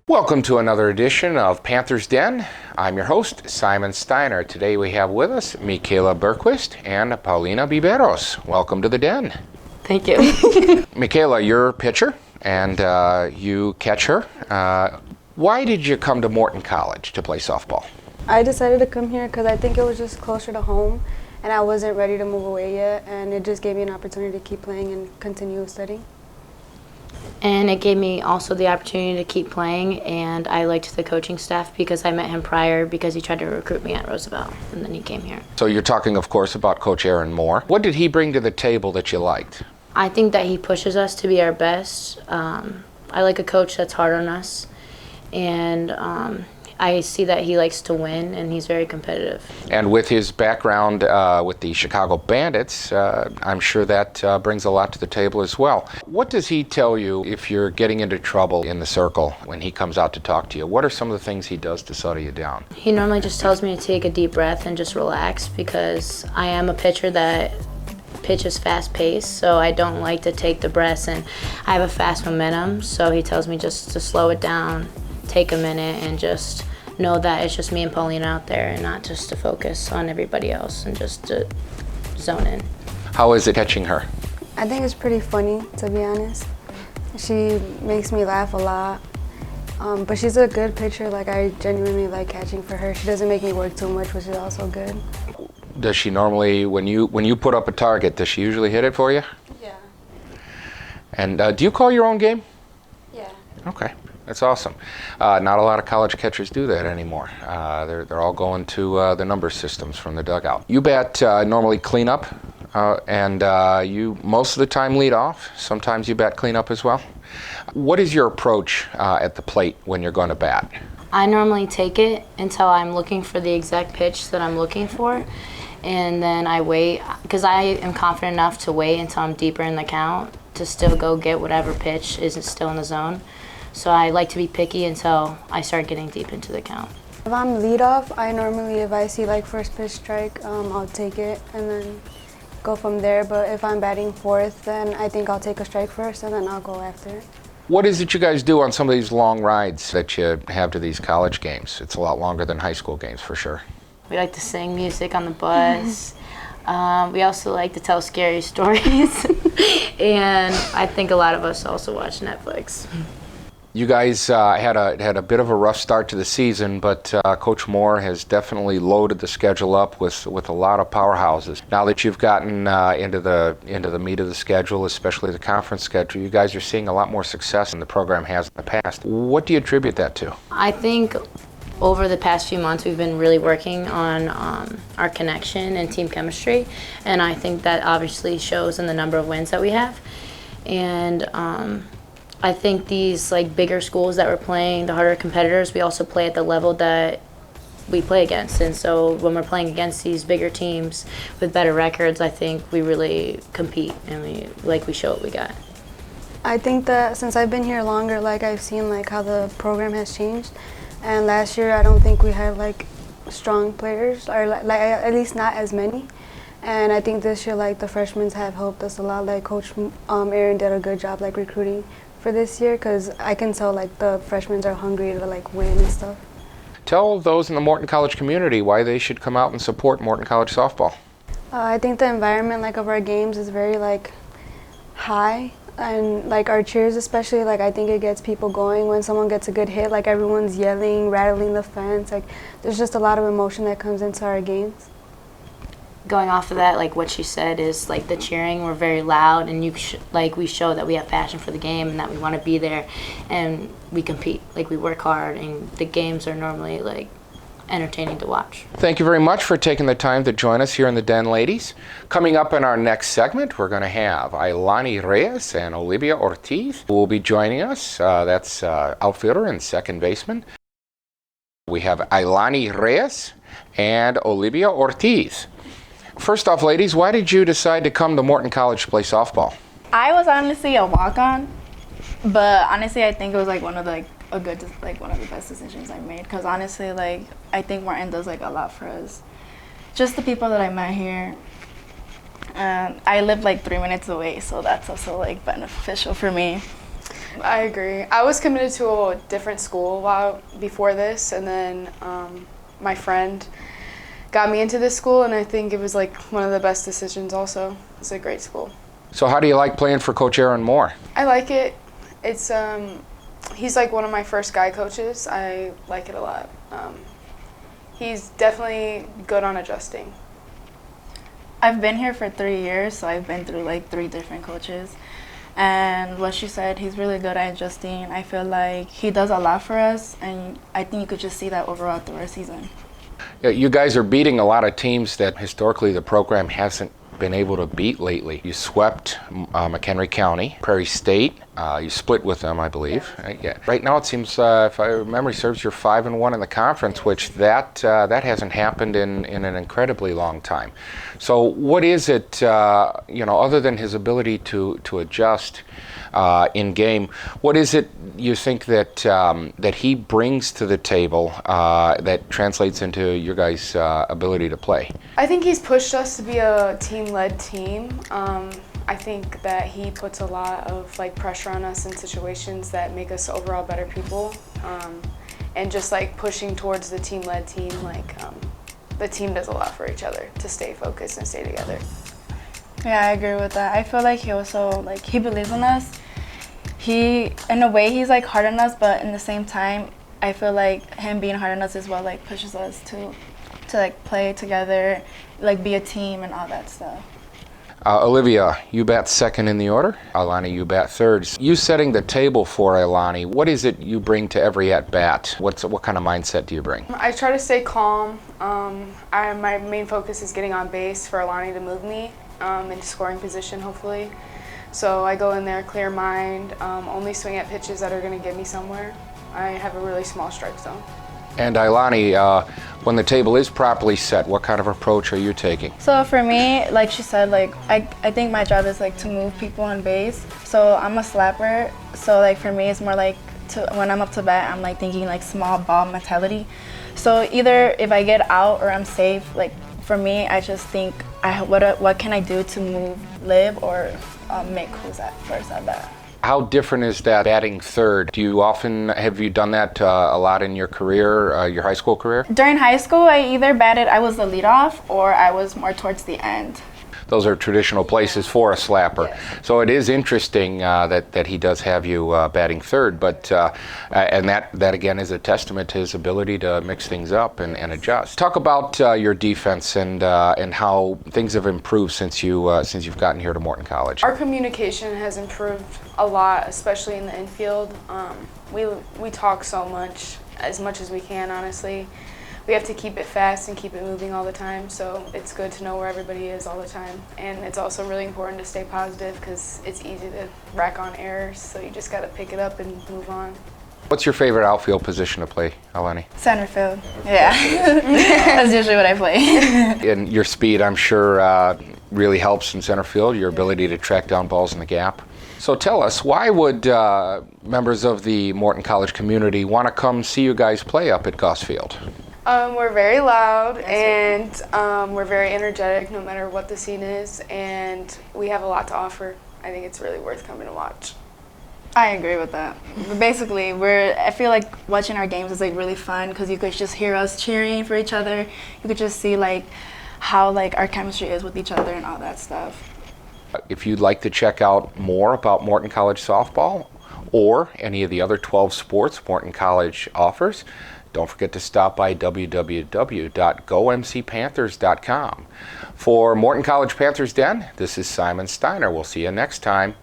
Welcome to another edition of Panther's Den. I'm your host, Simon Steiner. Today we have with us Mikayla Berquist and Paulina Viveros. Welcome to the Den. Thank you. Mikayla, you're a pitcher and you catch her. Why did you come to Morton College to play softball? I decided to come here because I think it was just closer to home and I wasn't ready to move away yet, and it just gave me an opportunity to keep playing and continue studying. And it gave me also the opportunity to keep playing, and I liked the coaching staff because I met him prior because he tried to recruit me at Roosevelt, and then he came here. So you're talking, of course, about Coach Aaron Moore. What did he bring to the table that you liked? I think that he pushes us to be our best. I like a coach that's hard on us, and I see that he likes to win, and he's very competitive. And with his background with the Chicago Bandits, I'm sure that brings a lot to the table as well. What does he tell you if you're getting into trouble in the circle when he comes out to talk to you? What are some of the things he does to settle you down? He normally just tells me to take a deep breath and just relax, because I am a pitcher that pitches fast-paced, so I don't like to take the breaths, and I have a fast momentum, so he tells me just to slow it down, take a minute, and just know that it's just me and Paulina out there, and not just to focus on everybody else and just to zone in. How is it catching her? I think it's pretty funny, to be honest. She makes me laugh a lot, but she's a good pitcher. Like, I genuinely like catching for her. She doesn't make me work too much, which is also good. Does she normally, when you put up a target, does she usually hit it for you? Yeah. And do you call your own game? Yeah. Okay. That's awesome. Not a lot of college catchers do that anymore. They're all going to the number systems from the dugout. You bat normally clean up, and you most of the time lead off. Sometimes you bat clean up as well. What is your approach at the plate when you're going to bat? I normally take it until I'm looking for the exact pitch that I'm looking for, and then I wait, because I am confident enough to wait until I'm deeper in the count to still go get whatever pitch is still in the zone. So I like to be picky until I start getting deep into the count. If I'm leadoff, I normally, if I see like first pitch strike, I'll take it and then go from there. But if I'm batting fourth, then I think I'll take a strike first and then I'll go after it. What is it you guys do on some of these long rides that you have to these college games? It's a lot longer than high school games for sure. We like to sing music on the bus. We also like to tell scary stories. And I think a lot of us also watch Netflix. You guys had a bit of a rough start to the season, but Coach Moore has definitely loaded the schedule up with a lot of powerhouses. Now that you've gotten into the meat of the schedule, especially the conference schedule, you guys are seeing a lot more success than the program has in the past. What do you attribute that to? I think over the past few months we've been really working on our connection and team chemistry, and I think that obviously shows in the number of wins that we have. And I think these like bigger schools that we're playing, the harder competitors, we also play at the level that we play against. And so when we're playing against these bigger teams with better records, I think we really compete and we show what we got. I think that since I've been here longer, like I've seen like how the program has changed. And last year I don't think we had like strong players, or like at least not as many. And I think this year like the freshmen have helped us a lot. Like Coach Aaron did a good job like recruiting for this year, because I can tell like the freshmen are hungry to like win and stuff. Tell those in the Morton College community why they should come out and support Morton College softball. I think the environment like of our games is very like high, and like our cheers especially, like I think it gets people going when someone gets a good hit. Like everyone's yelling, rattling the fence. Like there's just a lot of emotion that comes into our games. Going off of that, like what she said is like the cheering, we're very loud, and we show that we have passion for the game and that we want to be there, and we compete. Like we work hard, and the games are normally like entertaining to watch. Thank you very much for taking the time to join us here in the Den, ladies. Coming up in our next segment, we're going to have Ailany Reyes and Olivia Ortiz who will be joining us. That's outfielder and second baseman. We have Ailany Reyes and Olivia Ortiz. First off, ladies, why did you decide to come to Morton College to play softball? I was honestly a walk-on, but honestly, I think it was like one of the best decisions I made. Cause honestly, like I think Morton does like a lot for us, Just the people that I met here. And I live like 3 minutes away, so that's also like beneficial for me. I agree. I was committed to a different school before this, and then my friend got me into this school, and I think it was like one of the best decisions also. It's a great school. So how do you like playing for Coach Aaron Moore? I like it. It's he's like one of my first guy coaches. I like it a lot. He's definitely good on adjusting. I've been here for 3 years, so I've been through like 3 different coaches. And what she said, he's really good at adjusting. I feel like he does a lot for us, and I think you could just see that overall through our season. Yeah, you guys are beating a lot of teams that historically the program hasn't been able to beat lately. You swept McHenry County, Prairie State. You split with them, I believe. Yeah. Right now, it seems, if my memory serves, you're 5-1 in the conference, which that hasn't happened in an incredibly long time. So, what is it, other than his ability to adjust in game? What is it you think that he brings to the table that translates into your guys' ability to play? I think he's pushed us to be a team-led team. I think that he puts a lot of like pressure on us in situations that make us overall better people, and just like pushing towards the team-led team. Like the team does a lot for each other to stay focused and stay together. Yeah, I agree with that. I feel like he also he believes in us. He, in a way, he's like hard on us, but in the same time, I feel like him being hard on us as well like pushes us to like play together, like be a team and all that stuff. Olivia, you bat second in the order. Ailany, you bat third. You setting the table for Ailany. What is it you bring to every at-bat? What kind of mindset do you bring? I try to stay calm. My main focus is getting on base for Ailany to move me into scoring position, hopefully. So I go in there, clear mind, only swing at pitches that are going to get me somewhere. I have a really small strike zone. And Ailany, when the table is properly set, what kind of approach are you taking? So for me, like she said, I think my job is to move people on base. So I'm a slapper. So for me, it's more when I'm up to bat, I'm thinking small ball mentality. So either if I get out or I'm safe, for me, I just think what can I do to move Liv or Mick, who's at first at bat. How different is that batting third? Have you done that a lot in your career, your high school career? During high school, I was the leadoff or I was more towards the end. Those are traditional places for a slapper. Yes. So it is interesting that he does have you batting third, but and that again is a testament to his ability to mix things up and adjust. Talk about your defense and how things have improved since you've gotten here to Morton College. Our communication has improved a lot, especially in the infield. We talk so much as we can, honestly. We have to keep it fast and keep it moving all the time, so it's good to know where everybody is all the time. And it's also really important to stay positive because it's easy to rack on errors, so you just got to pick it up and move on. What's your favorite outfield position to play, Ailany? Center field. Yeah, that's usually what I play. And your speed, I'm sure, really helps in center field, your ability to track down balls in the gap. So tell us, why would members of the Morton College community want to come see you guys play up at Goss Field? We're very loud and we're very energetic no matter what the scene is, and we have a lot to offer. I think it's really worth coming to watch. I agree with that. But basically, I feel like watching our games is really fun because you could just hear us cheering for each other. You could just see how our chemistry is with each other and all that stuff. If you'd like to check out more about Morton College softball or any of the other 12 sports Morton College offers, don't forget to stop by www.gomcpanthers.com. For Morton College Panthers Den, this is Simon Steiner. We'll see you next time.